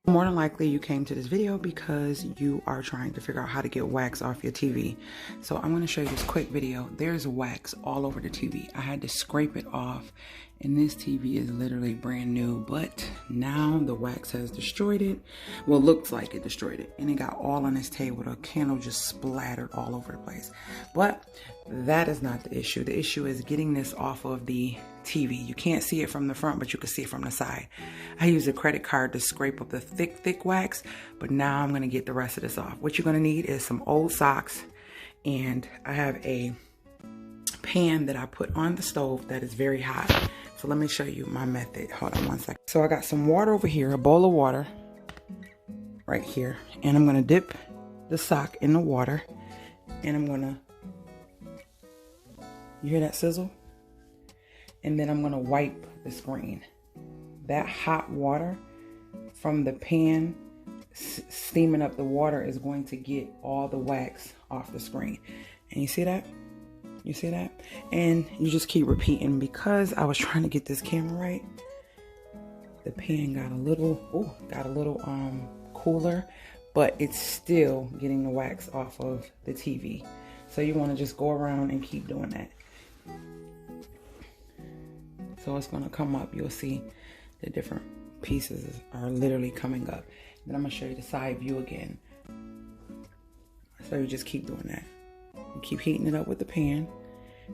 More than likely you came to this video because you are trying to figure out how to get wax off your TV. So I'm going to show you this quick video. There's wax all over the TV. I had to scrape it off, and this TV is literally brand new, but now the wax has destroyed it. Well, looks like it destroyed it, and it got all on this table. The candle just splattered all over the place. But that is not the issue. The issue is getting this off of the TV. You can't see it from the front, but you can see it from the side. I used a credit card to scrape up the thick wax, but now I'm gonna get the rest of this off. What you're gonna need is some old socks, and I have a pan that I put on the stove that is very hot. So let me show you my method. Hold on one second. So I got some water over here, a bowl of water right here, and I'm gonna dip the sock in the water, and I'm gonna, you hear that sizzle? And then I'm gonna wipe the screen. That hot water from the pan steaming up the water is going to get all the wax off the screen. And you see that? You see that? And you just keep repeating. Because I was trying to get this camera right, the pan got a little, cooler, but it's still getting the wax off of the TV. So you want to just go around and keep doing that. So it's gonna come up. You'll see the different pieces are literally coming up. Then I'm gonna show you the side view again. So you just keep doing that. You keep heating it up with the pan,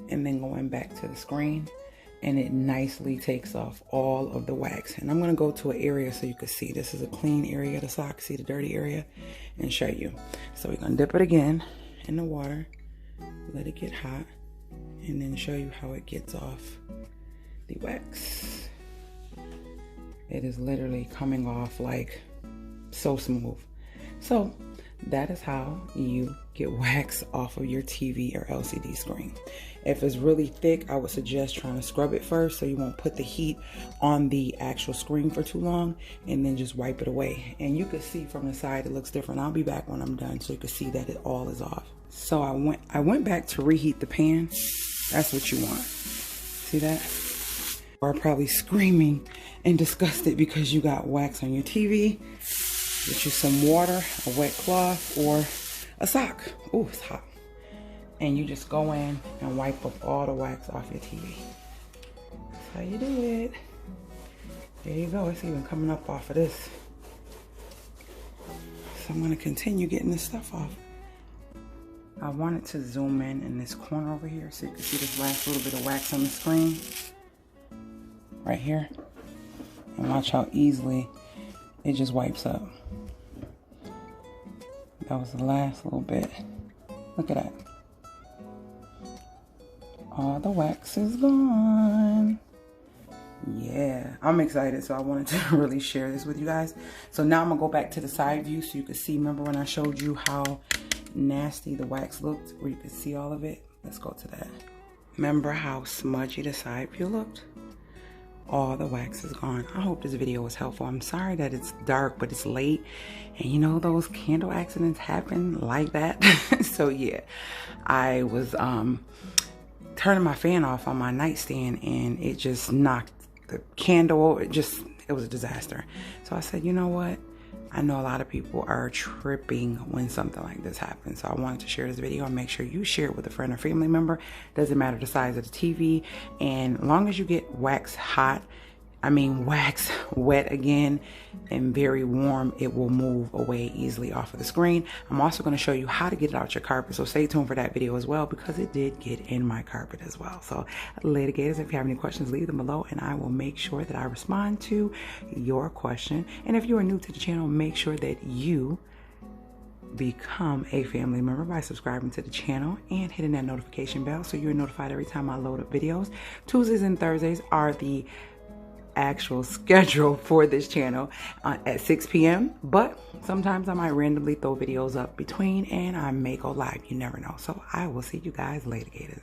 and then going back to the screen, and it nicely takes off all of the wax. And I'm gonna go to an area so you can see. This is a clean area of the sock. See the dirty area, and show you. So we're gonna dip it again in the water, let it get hot, and then show you how it gets off the wax. It is literally coming off like so smooth. So that is how you get wax off of your TV or LCD screen. If it's really thick, I would suggest trying to scrub it first so you won't put the heat on the actual screen for too long, and then just wipe it away. And you can see from the side it looks different. I'll be back when I'm done so you can see that it all is off. So I went back to reheat the pan. That's what you want. See that? Are probably screaming and disgusted because you got wax on your TV. Get you some water, a wet cloth, or a sock. Oh, it's hot. And you just go in and wipe up all the wax off your TV. That's how you do it. There you go. It's even coming up off of this. So I'm going to continue getting this stuff off. I wanted to zoom in this corner over here so you can see this last little bit of wax on the screen. Right here, and watch how easily it just wipes up. That was the last little bit. Look at that. All the wax is gone. Yeah, I'm excited, so I wanted to really share this with you guys. So now I'm gonna go back to the side view so you can see. Remember when I showed you how nasty the wax looked, where you could see all of it? Let's go to that. Remember how smudgy the side view looked? All the wax is gone. I hope this video was helpful. I'm sorry that it's dark, but it's late, and you know those candle accidents happen like that. So yeah, I was turning my fan off on my nightstand, and it just knocked the candle. It was a disaster. So I said, you know what, I know a lot of people are tripping when something like this happens. So I wanted to share this video and make sure you share it with a friend or family member. Doesn't matter the size of the TV. And as long as you get wax wax wet again and very warm, it will move away easily off of the screen. I'm also going to show you how to get it out your carpet. So stay tuned for that video as well, because it did get in my carpet as well. So Lady Gators, if you have any questions, leave them below and I will make sure that I respond to your question. And if you are new to the channel, make sure that you become a family member by subscribing to the channel and hitting that notification bell so you're notified every time I load up videos. Tuesdays and Thursdays are the actual schedule for this channel at 6 p.m. But sometimes I might randomly throw videos up between, and I may go live. You never know. So I will see you guys later, Gators.